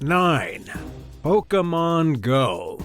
9. Pokemon Go.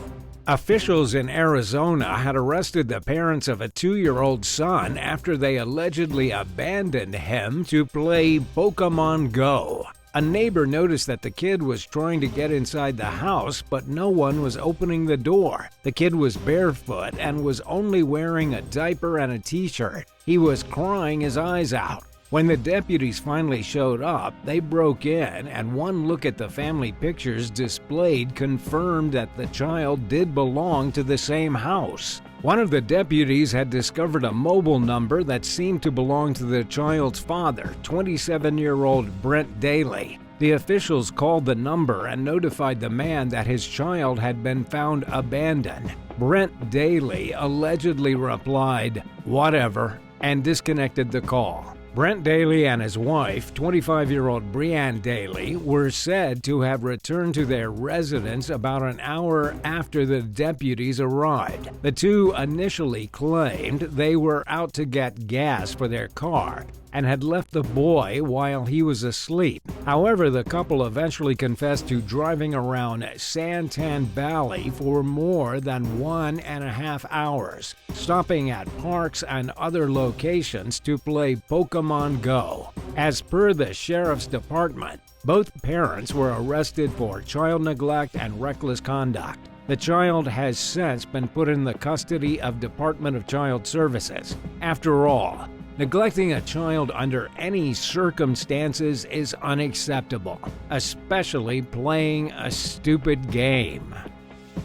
Officials in Arizona had arrested the parents of a 2-year-old son after they allegedly abandoned him to play Pokemon Go. A neighbor noticed that the kid was trying to get inside the house, but no one was opening the door. The kid was barefoot and was only wearing a diaper and a t-shirt. He was crying his eyes out. When the deputies finally showed up, they broke in, and one look at the family pictures displayed confirmed that the child did belong to the same house. One of the deputies had discovered a mobile number that seemed to belong to the child's father, 27-year-old Brent Daly. The officials called the number and notified the man that his child had been found abandoned. Brent Daly allegedly replied, "Whatever," and disconnected the call. Brent Daly and his wife, 25-year-old Brianne Daly, were said to have returned to their residence about an hour after the deputies arrived. The two initially claimed they were out to get gas for their car and had left the boy while he was asleep. However, the couple eventually confessed to driving around Santan Valley for more than 1.5 hours, stopping at parks and other locations to play Pokemon Go. As per the sheriff's department, both parents were arrested for child neglect and reckless conduct. The child has since been put in the custody of Department of Child Services. After all, neglecting a child under any circumstances is unacceptable, especially playing a stupid game.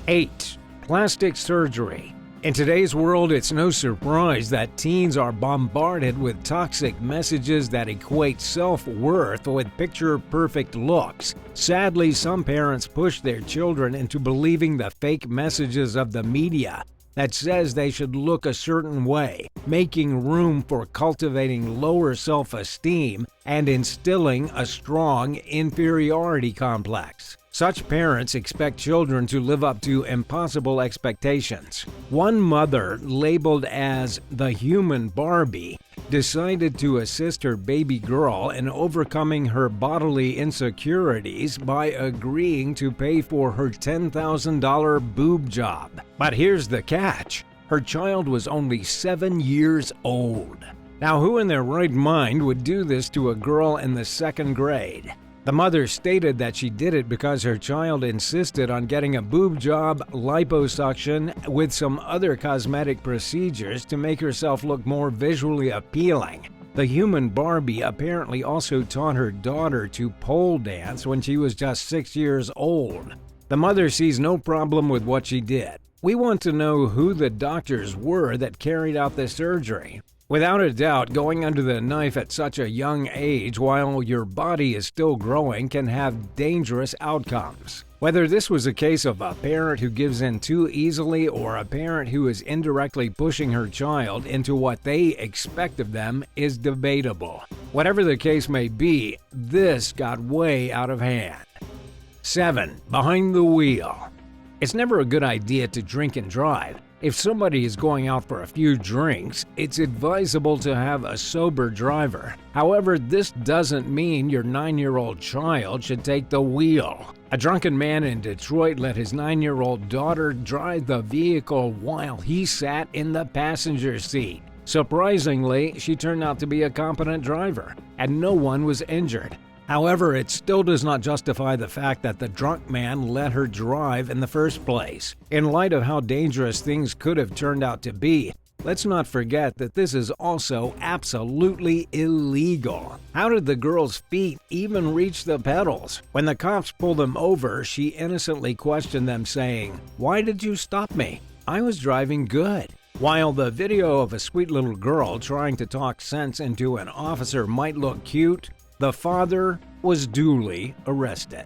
8. Plastic surgery. In today's world, it's no surprise that teens are bombarded with toxic messages that equate self-worth with picture-perfect looks. Sadly, some parents push their children into believing the fake messages of the media that says they should look a certain way, making room for cultivating lower self-esteem and instilling a strong inferiority complex. Such parents expect children to live up to impossible expectations. One mother, labeled as the human Barbie, decided to assist her baby girl in overcoming her bodily insecurities by agreeing to pay for her $10,000 boob job. But here's the catch: her child was only 7 years old. Now, who in their right mind would do this to a girl in the 2nd grade? The mother stated that she did it because her child insisted on getting a boob job, liposuction, with some other cosmetic procedures to make herself look more visually appealing. The human Barbie apparently also taught her daughter to pole dance when she was just 6 years old. The mother sees no problem with what she did. We want to know who the doctors were that carried out the surgery. Without a doubt, going under the knife at such a young age while your body is still growing can have dangerous outcomes. Whether this was a case of a parent who gives in too easily or a parent who is indirectly pushing her child into what they expect of them is debatable. Whatever the case may be, this got way out of hand. 7. Behind the wheel. It's never a good idea to drink and drive. If somebody is going out for a few drinks, it's advisable to have a sober driver. However, this doesn't mean your 9-year-old child should take the wheel. A drunken man in Detroit let his 9-year-old daughter drive the vehicle while he sat in the passenger seat. Surprisingly, she turned out to be a competent driver, and no one was injured. However, it still does not justify the fact that the drunk man let her drive in the first place. In light of how dangerous things could have turned out to be, let's not forget that this is also absolutely illegal. How did the girl's feet even reach the pedals? When the cops pulled them over, she innocently questioned them, saying, "Why did you stop me? I was driving good." While the video of a sweet little girl trying to talk sense into an officer might look cute, the father was duly arrested.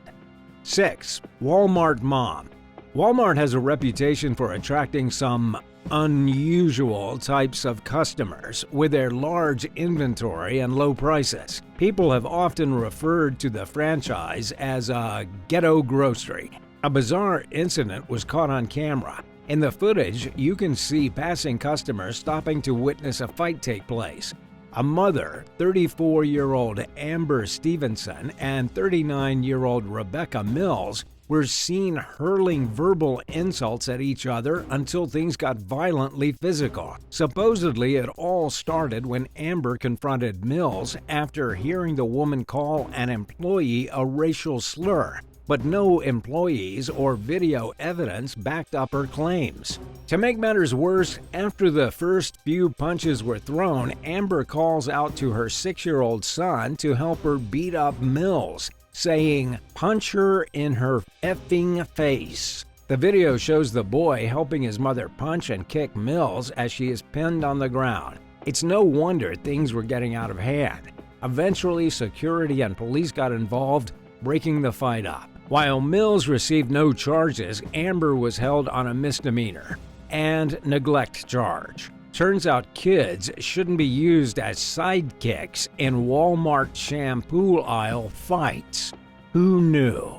6. Walmart mom. Walmart has a reputation for attracting some unusual types of customers with their large inventory and low prices. People have often referred to the franchise as a ghetto grocery. A bizarre incident was caught on camera. In the footage, you can see passing customers stopping to witness a fight take place. A mother, 34-year-old Amber Stevenson, and 39-year-old Rebecca Mills were seen hurling verbal insults at each other until things got violently physical. Supposedly, it all started when Amber confronted Mills after hearing the woman call an employee a racial slur, but no employees or video evidence backed up her claims. To make matters worse, after the first few punches were thrown, Amber calls out to her 6-year-old son to help her beat up Mills, saying, "Punch her in her effing face." The video shows the boy helping his mother punch and kick Mills as she is pinned on the ground. It's no wonder things were getting out of hand. Eventually, security and police got involved, breaking the fight up. While Mills received no charges, Amber was held on a misdemeanor and neglect charge. Turns out kids shouldn't be used as sidekicks in Walmart shampoo aisle fights. Who knew?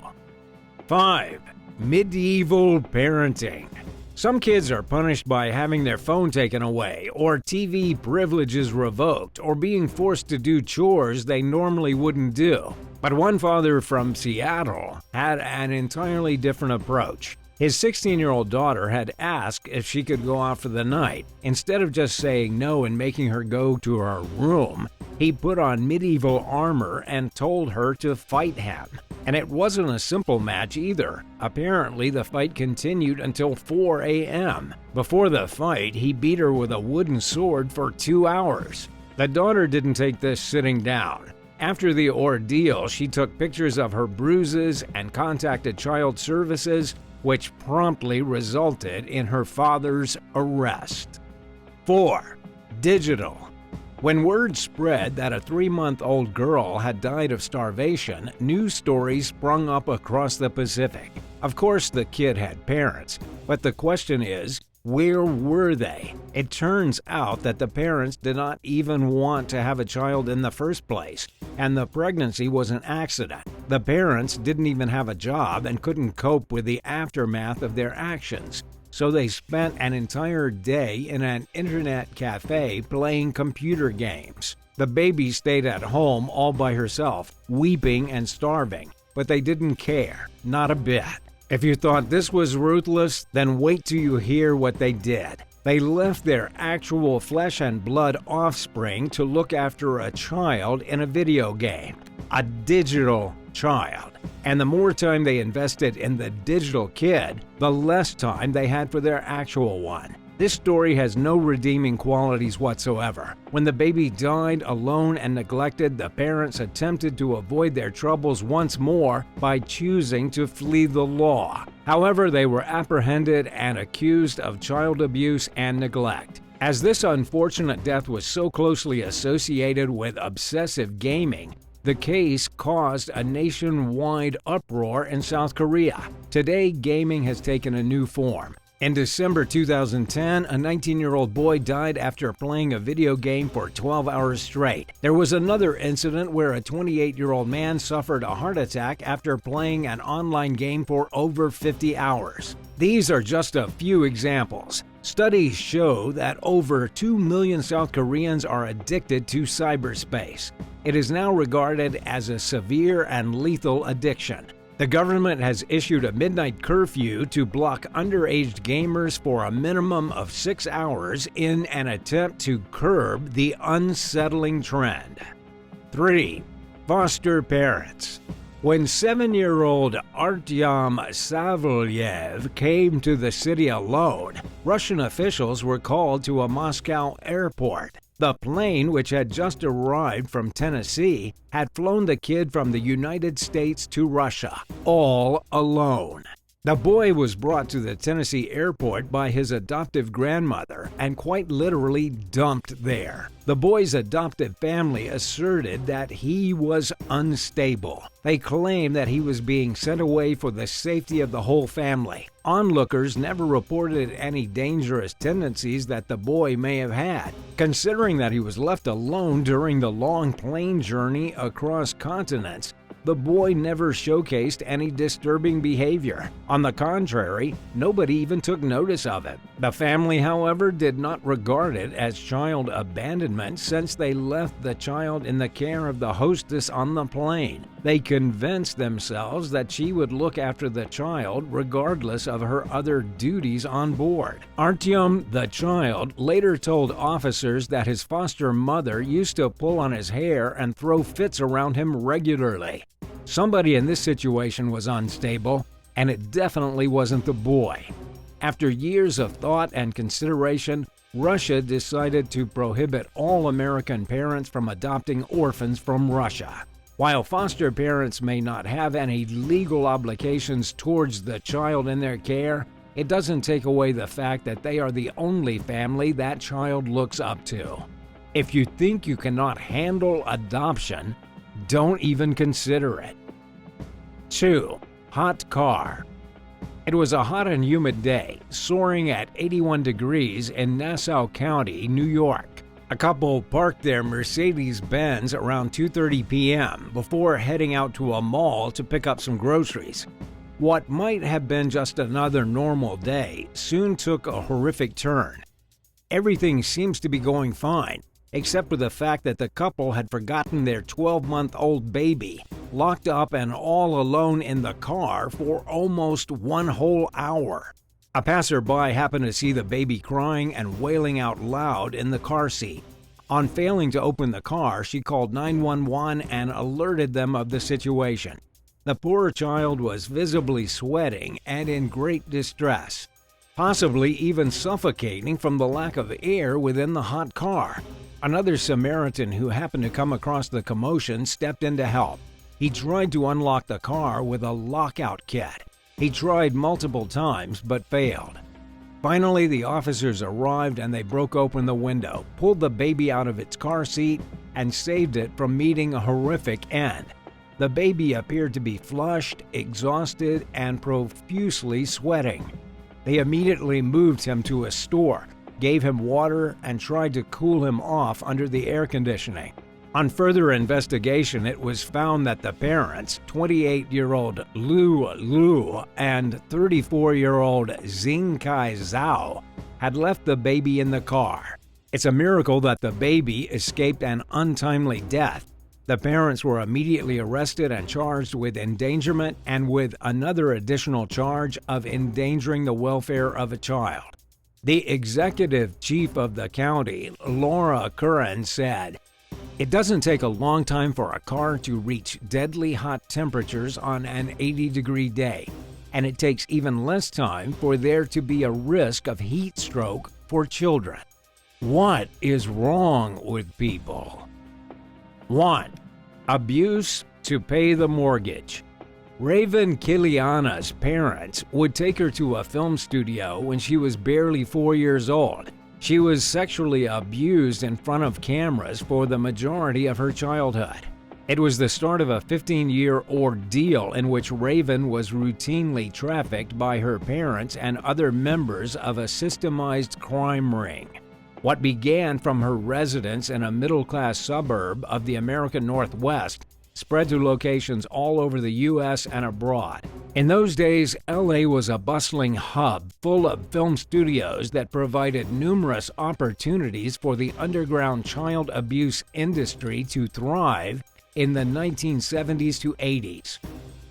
5. Medieval parenting. Some kids are punished by having their phone taken away, or TV privileges revoked, or being forced to do chores they normally wouldn't do. But one father from Seattle had an entirely different approach. His 16-year-old daughter had asked if she could go out for the night. Instead of just saying no and making her go to her room, he put on medieval armor and told her to fight him. And it wasn't a simple match either. Apparently, the fight continued until 4 a.m. Before the fight, he beat her with a wooden sword for 2 hours. The daughter didn't take this sitting down. After the ordeal, she took pictures of her bruises and contacted child services, which promptly resulted in her father's arrest. 4. Digital. When word spread that a 3-month-old girl had died of starvation, news stories sprung up across the Pacific. Of course, the kid had parents, but the question is, where were they? It turns out that the parents did not even want to have a child in the first place, and the pregnancy was an accident. The parents didn't even have a job and couldn't cope with the aftermath of their actions, so they spent an entire day in an internet cafe playing computer games. The baby stayed at home all by herself, weeping and starving, but they didn't care, not a bit. If you thought this was ruthless, then wait till you hear what they did. They left their actual flesh and blood offspring to look after a child in a video game, a digital child. And the more time they invested in the digital kid, the less time they had for their actual one. This story has no redeeming qualities whatsoever. When the baby died alone and neglected, the parents attempted to avoid their troubles once more by choosing to flee the law. However, they were apprehended and accused of child abuse and neglect. As this unfortunate death was so closely associated with obsessive gaming, the case caused a nationwide uproar in South Korea. Today, gaming has taken a new form. In December 2010, a 19-year-old boy died after playing a video game for 12 hours straight. There was another incident where a 28-year-old man suffered a heart attack after playing an online game for over 50 hours. These are just a few examples. Studies show that over 2 million South Koreans are addicted to cyberspace. It is now regarded as a severe and lethal addiction. The government has issued a midnight curfew to block underage gamers for a minimum of 6 hours in an attempt to curb the unsettling trend. 3. Foster parents. When 7-year-old Artyom Savelyev came to the city alone, Russian officials were called to a Moscow airport. The plane, which had just arrived from Tennessee, had flown the kid from the United States to Russia, all alone. The boy was brought to the Tennessee airport by his adoptive grandmother and quite literally dumped there. The boy's adoptive family asserted that he was unstable. They claimed that he was being sent away for the safety of the whole family. Onlookers never reported any dangerous tendencies that the boy may have had. Considering that he was left alone during the long plane journey across continents, The boy never showcased any disturbing behavior. On the contrary, nobody even took notice of it. The family, however, did not regard it as child abandonment since they left the child in the care of the hostess on the plane. They convinced themselves that she would look after the child regardless of her other duties on board. Artyom, the child, later told officers that his foster mother used to pull on his hair and throw fits around him regularly. Somebody in this situation was unstable, and it definitely wasn't the boy. After years of thought and consideration, Russia decided to prohibit all American parents from adopting orphans from Russia. While foster parents may not have any legal obligations towards the child in their care, it doesn't take away the fact that they are the only family that child looks up to. If you think you cannot handle adoption, don't even consider it. 2. Hot car. It was a hot and humid day, soaring at 81 degrees in Nassau County, New York. A couple parked their Mercedes-Benz around 2:30 p.m. before heading out to a mall to pick up some groceries. What might have been just another normal day soon took a horrific turn. Everything seems to be going fine, except for the fact that the couple had forgotten their 12-month-old baby, locked up and all alone in the car for almost 1 whole hour. A passerby happened to see the baby crying and wailing out loud in the car seat. On failing to open the car, she called 911 and alerted them of the situation. The poor child was visibly sweating and in great distress, possibly even suffocating from the lack of air within the hot car. Another Samaritan who happened to come across the commotion stepped in to help. He tried to unlock the car with a lockout kit. He tried multiple times but failed. Finally, the officers arrived and they broke open the window, pulled the baby out of its car seat, and saved it from meeting a horrific end. The baby appeared to be flushed, exhausted, and profusely sweating. They immediately moved him to a store, gave him water, and tried to cool him off under the air conditioning. On further investigation, it was found that the parents, 28-year-old Lu and 34-year-old Xingkai Zhao, had left the baby in the car. It's a miracle that the baby escaped an untimely death. The parents were immediately arrested and charged with endangerment and with another additional charge of endangering the welfare of a child. The executive chief of the county, Laura Curran, said, "It doesn't take a long time for a car to reach deadly hot temperatures on an 80-degree day, and it takes even less time for there to be a risk of heat stroke for children." What is wrong with people? 1. Abuse to pay the mortgage. Raven Kiliana's parents would take her to a film studio when she was barely 4 years old. She was sexually abused in front of cameras for the majority of her childhood. It was the start of a 15-year ordeal in which Raven was routinely trafficked by her parents and other members of a systemized crime ring. What began from her residence in a middle-class suburb of the American Northwest spread to locations all over the U.S. and abroad. In those days, L.A. was a bustling hub full of film studios that provided numerous opportunities for the underground child abuse industry to thrive in the 1970s to 80s.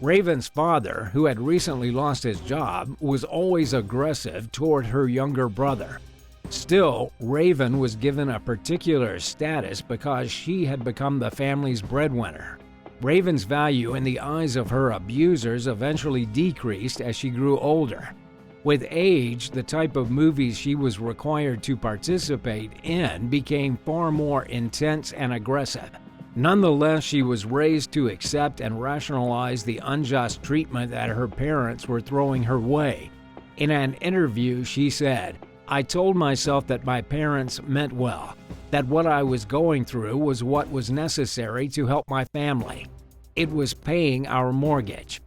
Raven's father, who had recently lost his job, was always aggressive toward her younger brother. Still, Raven was given a particular status because she had become the family's breadwinner. Raven's value in the eyes of her abusers eventually decreased as she grew older. With age, the type of movies she was required to participate in became far more intense and aggressive. Nonetheless, she was raised to accept and rationalize the unjust treatment that her parents were throwing her way. In an interview, she said, "I told myself that my parents meant well, that what I was going through was what was necessary to help my family. It was paying our mortgage."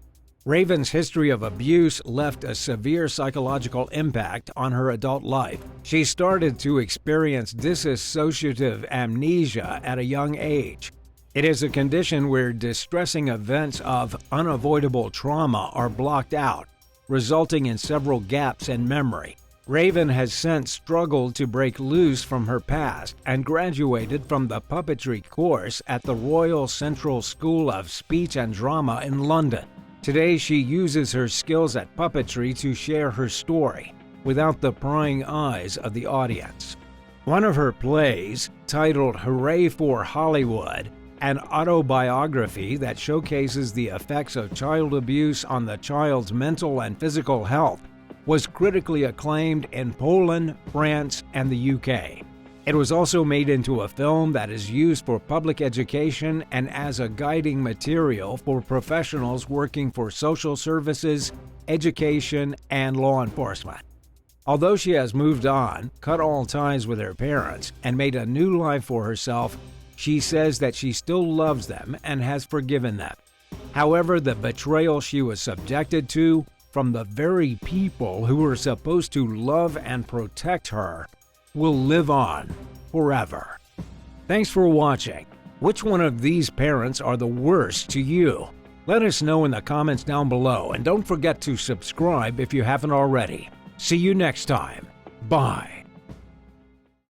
Raven's history of abuse left a severe psychological impact on her adult life. She started to experience dissociative amnesia at a young age. It is a condition where distressing events of unavoidable trauma are blocked out, resulting in several gaps in memory. Raven has since struggled to break loose from her past and graduated from the puppetry course at the Royal Central School of Speech and Drama in London. Today, she uses her skills at puppetry to share her story without the prying eyes of the audience. One of her plays, titled Hooray for Hollywood, an autobiography that showcases the effects of child abuse on the child's mental and physical health, was critically acclaimed in Poland, France, and the UK. It was also made into a film that is used for public education and as a guiding material for professionals working for social services, education, and law enforcement. Although she has moved on, cut all ties with her parents, and made a new life for herself, she says that she still loves them and has forgiven them. However, the betrayal she was subjected to from the very people who were supposed to love and protect her will live on forever. Thanks for watching. Which one of these parents are the worst to you? Let us know in the comments down below, and don't forget to subscribe if you haven't already. See you next time. Bye.